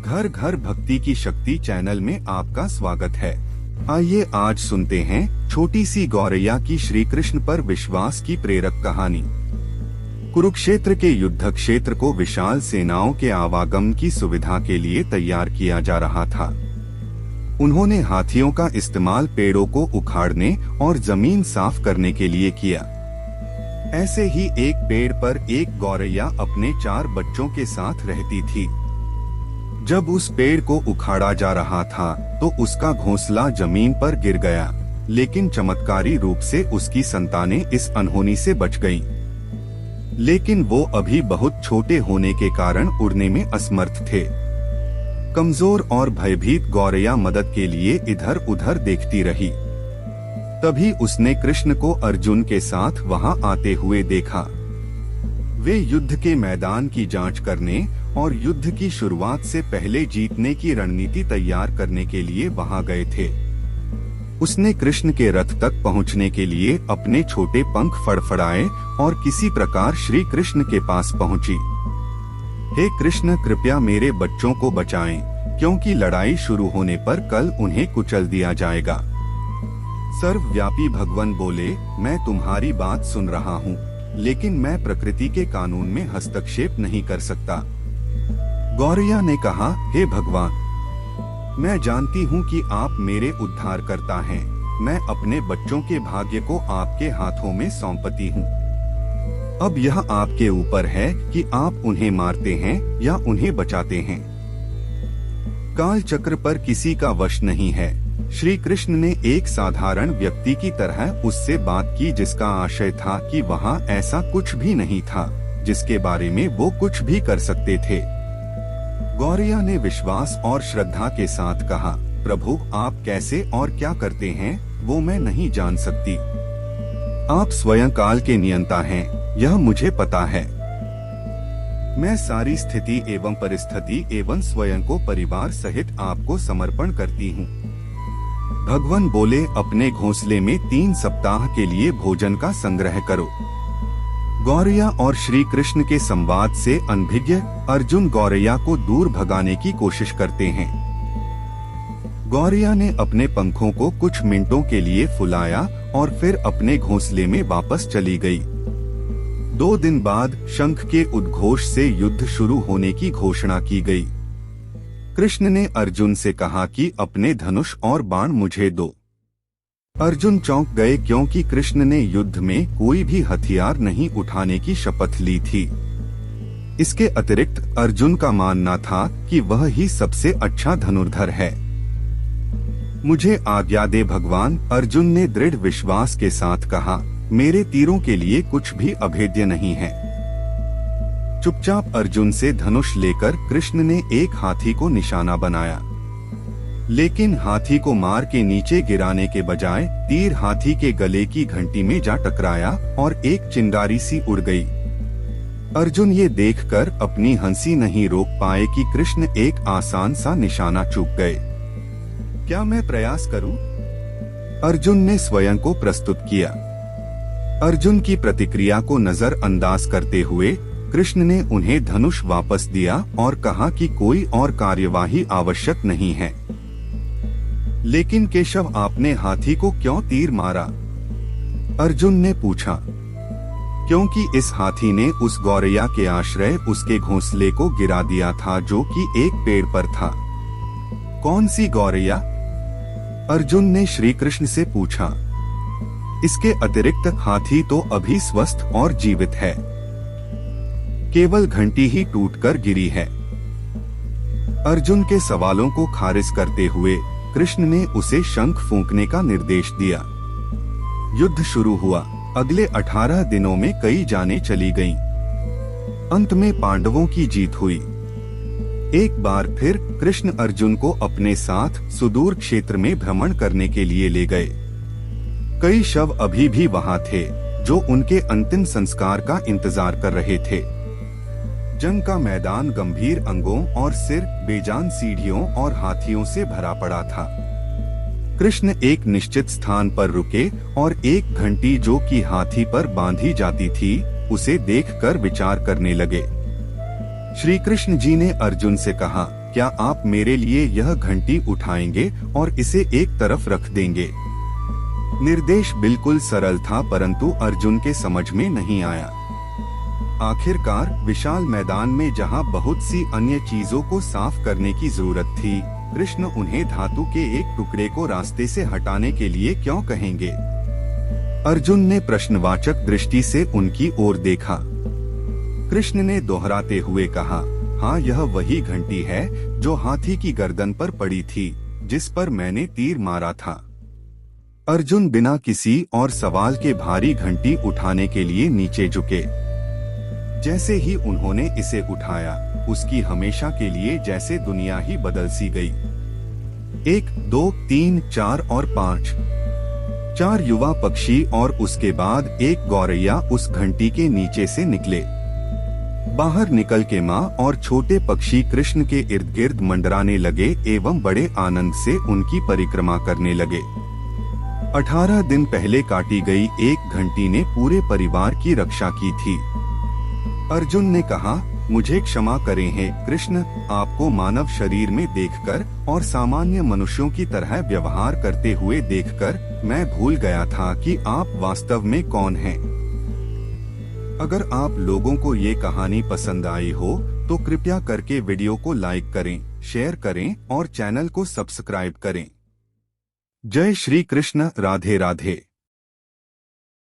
घर घर भक्ति की शक्ति चैनल में आपका स्वागत है। आइए आज सुनते हैं छोटी सी गौरैया की श्री कृष्ण पर विश्वास की प्रेरक कहानी। कुरुक्षेत्र के युद्ध क्षेत्र को विशाल सेनाओं के आवागमन की सुविधा के लिए तैयार किया जा रहा था। उन्होंने हाथियों का इस्तेमाल पेड़ों को उखाड़ने और जमीन साफ करने के लिए किया। ऐसे ही एक पेड़ पर एक गौरैया अपने 4 बच्चों के साथ रहती थी। जब उस पेड़ को उखाड़ा जा रहा था तो उसका घोंसला जमीन पर गिर गया, लेकिन चमत्कारी रूप से उसकी संतानें इस अनहोनी से बच गईं। लेकिन वो अभी बहुत छोटे होने के कारण उड़ने में असमर्थ थे। कमजोर और भयभीत गौरैया मदद के लिए इधर उधर देखती रही। तभी उसने कृष्ण को अर्जुन के साथ वहां आते हुए देखा। वे युद्ध के मैदान की जांच करने और युद्ध की शुरुआत से पहले जीतने की रणनीति तैयार करने के लिए वहां गए थे। उसने कृष्ण के रथ तक पहुंचने के लिए अपने छोटे पंख फड़फड़ाए और किसी प्रकार श्री कृष्ण के पास पहुंची। हे कृष्ण, कृपया मेरे बच्चों को बचाएं, क्योंकि लड़ाई शुरू होने पर कल उन्हें कुचल दिया जाएगा। सर्वव्यापी भगवान बोले, मैं तुम्हारी बात सुन रहा हूँ, लेकिन मैं प्रकृति के कानून में हस्तक्षेप नहीं कर सकता। गौरैया ने कहा, हे भगवान, मैं जानती हूँ कि आप मेरे उद्धारकर्ता हैं। मैं अपने बच्चों के भाग्य को आपके हाथों में सौंपती हूँ। अब यह आपके ऊपर है कि आप उन्हें मारते हैं या उन्हें बचाते हैं। काल चक्र पर किसी का वश नहीं है। श्री कृष्ण ने एक साधारण व्यक्ति की तरह उससे बात की, जिसका आशय था कि वहाँ ऐसा कुछ भी नहीं था जिसके बारे में वो कुछ भी कर सकते थे। गौरैया ने विश्वास और श्रद्धा के साथ कहा, प्रभु, आप कैसे और क्या करते हैं वो मैं नहीं जान सकती। आप स्वयं काल के नियंता हैं, यह मुझे पता है। मैं सारी स्थिति एवं परिस्थिति एवं स्वयं को परिवार सहित आपको समर्पण करती हूँ। भगवान बोले, अपने घोंसले में 3 सप्ताह के लिए भोजन का संग्रह करो। गौरैया और श्री कृष्ण के संवाद से अनभिज्ञ अर्जुन गौरैया को दूर भगाने की कोशिश करते हैं। गौरैया ने अपने पंखों को कुछ मिनटों के लिए फुलाया और फिर अपने घोंसले में वापस चली गई। 2 दिन बाद शंख के उद्घोष से युद्ध शुरू होने की घोषणा की गई। कृष्ण ने अर्जुन से कहा कि अपने धनुष और बाण मुझे दो। अर्जुन चौंक गए, क्योंकि कृष्ण ने युद्ध में कोई भी हथियार नहीं उठाने की शपथ ली थी। इसके अतिरिक्त अर्जुन का मानना था कि वह ही सबसे अच्छा धनुर्धर है। मुझे आज्ञा दे भगवान, अर्जुन ने दृढ़ विश्वास के साथ कहा। मेरे तीरों के लिए कुछ भी अभेद्य नहीं है। चुपचाप अर्जुन से धनुष लेकर कृष्ण ने एक हाथी को निशाना बनाया, लेकिन हाथी को मार के नीचे गिराने के बजाय तीर हाथी के गले की घंटी में जा टकराया और एक चिंगारी सी उड़ गई। अर्जुन ये देखकर अपनी हंसी नहीं रोक पाए कि कृष्ण एक आसान सा निशाना चूक गए। क्या मैं प्रयास करूं? अर्जुन ने स्वयं को प्रस्तुत किया। अर्जुन की प्रतिक्रिया को नजरअंदाज करते हुए कृष्ण ने उन्हें धनुष वापस दिया और कहा कि कोई और कार्यवाही आवश्यक नहीं है। लेकिन केशव, आपने हाथी को क्यों तीर मारा? अर्जुन ने पूछा। क्योंकि इस हाथी ने उस गौरैया के आश्रय उसके घोंसले को गिरा दिया था, जो कि एक पेड़ पर था। कौन सी गौरैया? अर्जुन ने श्री कृष्ण से पूछा। इसके अतिरिक्त हाथी तो अभी स्वस्थ और जीवित है, केवल घंटी ही टूटकर गिरी है। अर्जुन के सवालों को खारिज करते हुए कृष्ण ने उसे शंख फूंकने का निर्देश दिया। युद्ध शुरू हुआ। अगले 18 दिनों में कई जानें चली गईं। अंत में पांडवों की जीत हुई। एक बार फिर कृष्ण अर्जुन को अपने साथ सुदूर क्षेत्र में भ्रमण करने के लिए ले गए। कई शव अभी भी वहां थे, जो उनके अंतिम संस्कार का इंतजार कर रहे थे। जंग का मैदान गंभीर अंगों और सिर बेजान सीढ़ियों और हाथियों से भरा पड़ा था। कृष्ण एक निश्चित स्थान पर रुके और एक घंटी जो कि हाथी पर बांधी जाती थी, उसे देखकर विचार करने लगे। श्री कृष्ण जी ने अर्जुन से कहा, क्या आप मेरे लिए यह घंटी उठाएंगे और इसे एक तरफ रख देंगे? निर्देश बिल्कुल सरल था, परंतु अर्जुन के समझ में नहीं आया। आखिरकार विशाल मैदान में जहां बहुत सी अन्य चीजों को साफ करने की जरूरत थी, कृष्ण उन्हें धातु के एक टुकड़े को रास्ते से हटाने के लिए क्यों कहेंगे? अर्जुन ने प्रश्नवाचक दृष्टि से उनकी ओर देखा। कृष्ण ने दोहराते हुए कहा, हाँ, यह वही घंटी है जो हाथी की गर्दन पर पड़ी थी, जिस पर मैंने तीर मारा था। अर्जुन बिना किसी और सवाल के भारी घंटी उठाने के लिए नीचे झुके। जैसे ही उन्होंने इसे उठाया, उसकी हमेशा के लिए जैसे दुनिया ही बदल सी गई। 1, 2, 3, 4 और 5 4 युवा पक्षी और उसके बाद एक गौरैया उस घंटी के नीचे से निकले। बाहर निकल के माँ और छोटे पक्षी कृष्ण के इर्द गिर्द मंडराने लगे एवं बड़े आनंद से उनकी परिक्रमा करने लगे। 18 दिन पहले काटी गई एक घंटी ने पूरे परिवार की रक्षा की थी। अर्जुन ने कहा, मुझे क्षमा करें हे कृष्ण, आपको मानव शरीर में देखकर और सामान्य मनुष्यों की तरह व्यवहार करते हुए देखकर मैं भूल गया था कि आप वास्तव में कौन हैं। अगर आप लोगों को ये कहानी पसंद आई हो तो कृपया करके वीडियो को लाइक करें, शेयर करें और चैनल को सब्सक्राइब करें। जय श्री कृष्ण। राधे राधे।